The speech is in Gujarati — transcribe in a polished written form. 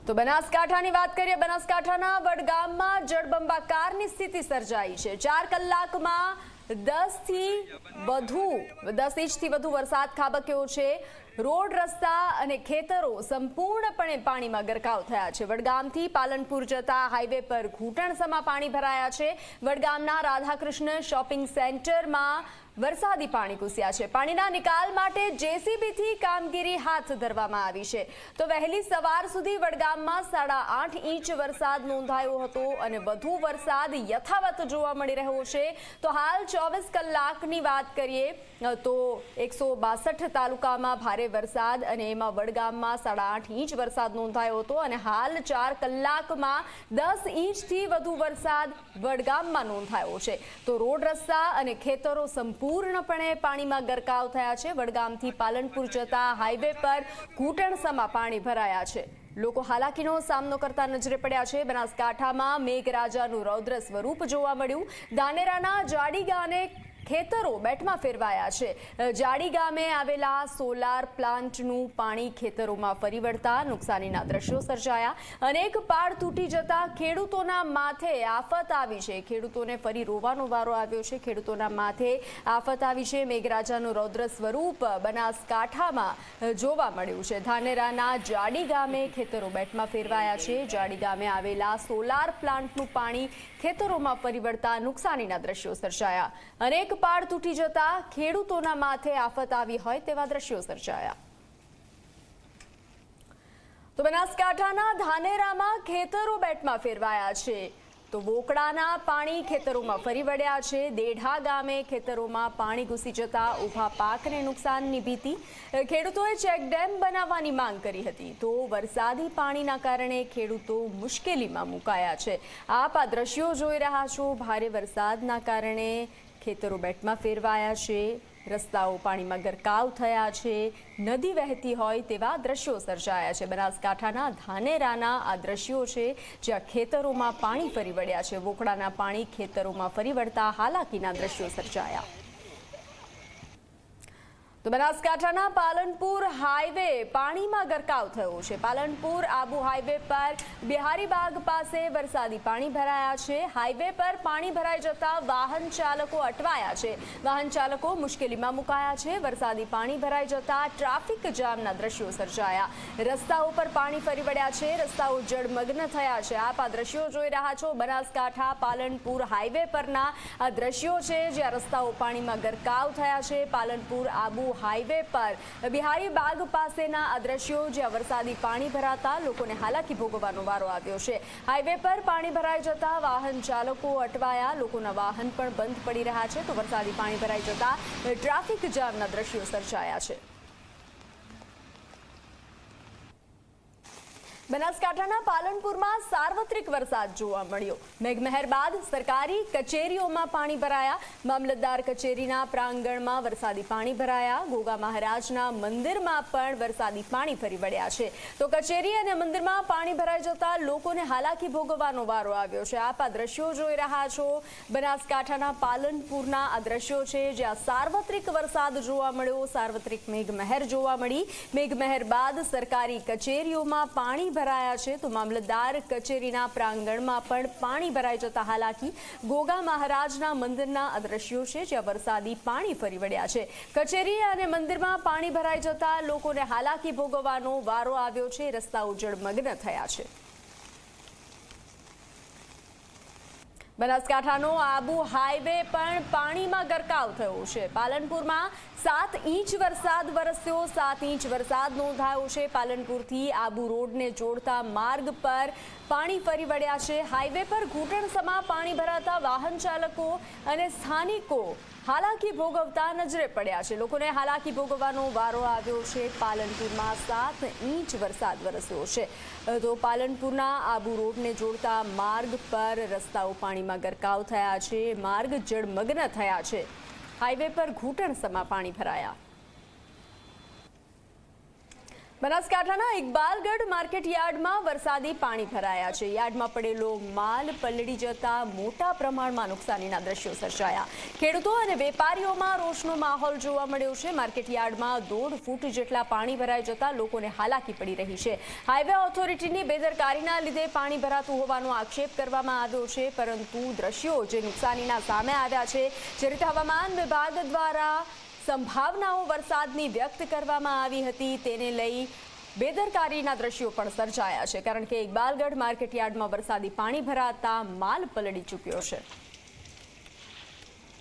તો બનાસકાંઠાની વાત કરીએ। બનાસકાંઠાના વડગામમાં જળબંબાકારની સ્થિતિ સર્જાઈ છે। 4 કલાકમાં 10 ઇંચથી વધુ વરસાદ ખાબક્યો છે। રોડ રસ્તા અને ખેતરો સંપૂર્ણપણે પાણીમાં ગરકાવ થયા છે। વડગામથી પાલનપુર જતા હાઈવે પર ઘૂંટણસમા પાણી ભરાયા છે। વડગામના રાધાકૃષ્ણ શોપિંગ સેન્ટરમાં વરસાદી પાણી ઘૂસ્યા છે। પાણીના નિકાલ માટે જેસીબીથી કામગીરી હાથ ધરવામાં આવી છે। તો વહેલી સવાર સુધી વડગામમાં 8.5 ઇંચ વરસાદ નોંધાયો હતો અને વધુ વરસાદ યથાવત જોવા મળી રહ્યો છે। તો હાલ 24 કલાકની વાત કરીએ તો 162 તાલુકામાં ભારે વરસાદ અને એમાં વડગામમાં 8.5 ઇંચ વરસાદ નોંધાયો હતો અને હાલ 4 કલાકમાં 10 ઇંચથી વધુ વરસાદ વડગામમાં નોંધાયો છે। તો રોડ રસ્તા અને ખેતરો પૂર્ણપણે પાણીમાં ગરકાવ થયા છે। વડગામથી પાલનપુર જતા હાઈવે પર ઘૂંટણસમા પાણી ભરાયા છે। લોકો હાલાકીનો સામનો કરતા નજરે પડ્યા છે। બનાસકાંઠામાં મેઘરાજાનું રૌદ્ર સ્વરૂપ જોવા મળ્યું। ધાનેરાના જાડી ગામે ખેતરો બેટમાં ફેરવાયા છે। જાડી ગામે આવેલા સોલાર પ્લાન્ટનું પાણી ખેતરોમાં ફરી વળતા નુકસાનીના દ્રશ્યો સર્જાયા। અનેક પાડ તૂટી જતા ખેડૂતોના માથે આફત આવી છે। ખેડૂતોને ફરી રોવાનો વારો આવ્યો છે। ખેડૂતોના માથે આફત આવી છે। મેઘરાજાનું રૌદ્ર સ્વરૂપ બનાસકાંઠામાં જોવા મળ્યું છે। ધાનેરાના જાડી ગામે ખેતરો બેટમાં ફેરવાયા છે। જાડી ગામે આવેલા સોલાર પ્લાન્ટનું પાણી ખેતરોમાં ફરી વળતા નુકસાનીના દ્રશ્યો સર્જાયા। અનેક પાડ તૂટી જતા ખેડૂતોના માથે આફત આવી હોય તેવા દ્રશ્યો સર્જાયા। તો બનાસકાંઠાના ધાનેરામાં ખેતરો બેટમાં ફેરવાયા છે। તો વોકડાના પાણી ખેતરોમાં ફરી વળ્યા છે। દેઢા ગામે ખેતરોમાં પાણી ઘૂસી જતા ઊભા પાકને નુકસાનની ભીતિ। ખેડૂતોએ ચેકડેમ બનાવવાની માંગ કરી હતી। તો વરસાદી પાણીના કારણે ખેડૂતો મુશ્કેલીમાં મુકાયા છે। આપ આ દ્રશ્યો જોઈ રહ્યા છો। ભારે વરસાદના કારણે ખેતરો બેટમાં ફેરવાયા છે। રસ્તાઓ પાણીમાં ગરકાવ થયા છે। નદી વહેતી હોય તેવા દ્રશ્યો સર્જાયા છે। બનાસકાંઠાના ધાનેરાના આ દ્રશ્યો છે જ્યાં ખેતરોમાં પાણી ફરી વળ્યા છે। વોકડાના પાણી ખેતરોમાં ફરી વળતા હાલાકીના દ્રશ્યો સર્જાયા। તો બનાસકાંઠાના પાલનપુર હાઈવે પાણીમાં ગરકાવ થયો છે। પાલનપુર આબુ હાઈવે પર બિહારીબાગ પાસે વરસાદી પાણી ભરાયા છે। હાઈવે પર પાણી ભરાઈ જતા વાહન ચાલકો અટવાયા છે। વાહન ચાલકો મુશ્કેલીમાં મુકાયા છે। વરસાદી પાણી ભરાઈ જતા ટ્રાફિક જામના દ્રશ્યો સર્જાયા। રસ્તાઓ પર પાણી ફરી વળ્યા છે। રસ્તાઓ જળમગ્ન થયા છે। આપ આ દ્રશ્યો જોઈ રહ્યા છો। બનાસકાંઠા પાલનપુર હાઈવે પરના આ દ્રશ્યો છે જ્યાં રસ્તાઓ પાણીમાં ગરકાવ થયા છે। પાલનપુર આબુ હાઈવે પર બિહારીબાગ પાસેના આ દ્રશ્યો જ્યાં વરસાદી પાણી ભરાતા લોકોને હાલાકી ભોગવવાનો વારો આવ્યો છે। હાઈવે પર પાણી ભરાઈ જતા વાહન ચાલકો અટવાયા। લોકોના વાહન પણ બંધ પડી રહ્યા છે। તો વરસાદી પાણી ભરાઈ જતા ટ્રાફિક જામના દ્રશ્યો સર્જાયા છે। બનાસકાંઠાના પાલનપુરમાં સાર્વત્રિક વરસાદ જોવા મળ્યો। મેઘમહેર બાદ સરકારી કચેરીઓમાં પાણી ભરાયા। મામલતદાર કચેરીના પ્રાંગણમાં વરસાદી પાણી ભરાયા। ગોગા મહારાજના મંદિરમાં પણ વરસાદી પાણી ફરી વળ્યા છે। તો કચેરી અને મંદિરમાં પાણી ભરાઈ જતા લોકોને હાલાકી ભોગવવાનો વારો આવ્યો છે। આપ આ દ્રશ્યો જોઈ રહ્યા છો। બનાસકાંઠાના પાલનપુરના આ દ્રશ્યો છે જ્યાં સાર્વત્રિક વરસાદ જોવા મળ્યો। સાર્વત્રિક મેઘમહેર જોવા મળી। મેઘમહેર બાદ સરકારી કચેરીઓમાં પાણી ભરાયા છે। તો મામલતદાર કચેરીના પ્રાંગણમાં પણ પાણી ભરાઈ જતા હાલાકી। ગોગા મહારાજના મંદિરના આ દ્રશ્યો છે જ્યાં વરસાદી પાણી ફરી વળ્યા છે। કચેરી અને મંદિરમાં પાણી ભરાઈ જતા લોકોને હાલાકી ભોગવવાનો વારો આવ્યો છે। રસ્તાઓ જળમગ્ન થયા છે। બનાસકાંઠાનો આબુ હાઈવે પણ પાણીમાં ગરકાવ થયો છે। પાલનપુરમાં 7 ઇંચ વરસાદ વરસ્યો। 7 ઇંચ વરસાદ નોંધાયો છે। પાલનપુરથી આબુ રોડને જોડતા માર્ગ પર પાણી ફરી વળ્યા છે। હાઈવે પર ઘૂંટણસમા પાણી ભરાતા વાહન ચાલકો અને સ્થાનિકો હાલાકી ભોગવતા નજરે પડ્યા છે। લોકોને હાલાકી ભોગવવાનો વારો આવ્યો છે। પાલનપુરમાં 7 ઇંચ વરસાદ વરસ્યો છે। તો પાલનપુરના આબુ રોડને જોડતા માર્ગ પર રસ્તાઓ પાણીમાં ગરકાવ થયા છે। માર્ગ જળમગ્ન થયા છે। હાઈવે પર ઘૂંટણસમા પાણી ભરાયા। બનાસકાંઠાના ઇકબાલગઢ માર્કેટ યાર્ડમાં વરસાદી પાણી ભરાયા છે। યાર્ડમાં પડેલો માલ પલળી જતા મોટા પ્રમાણમાં નુકસાનીના દ્રશ્યો સર્જાયા। ખેડૂતો અને વેપારીઓમાં રોષનો માહોલ જોવા મળ્યો છે। માર્કેટ યાર્ડમાં 1.5 ફૂટ જેટલા પાણી ભરાઈ જતા લોકોને હાલાકી પડી રહી છે। હાઈવે ઓથોરિટીની બેદરકારીના લીધે પાણી ભરાતું હોવાનો આક્ષેપ કરવામાં આવ્યો છે, પરંતુ દ્રશ્યો જે નુકસાનીના સામે આવ્યા છે, જે રીતે હવામાન વિભાગ દ્વારા સંભાવનાઓ વરસાદની વ્યક્ત કરવામાં આવી હતી, તેને લઈ બેદરકારીના દ્રશ્યો પણ સર્જાયા છે, કારણ કે ઇકબાલગઢ માર્કેટ યાર્ડમાં વરસાદી પાણી ભરાતા માલ પલળી ચૂક્યો છે।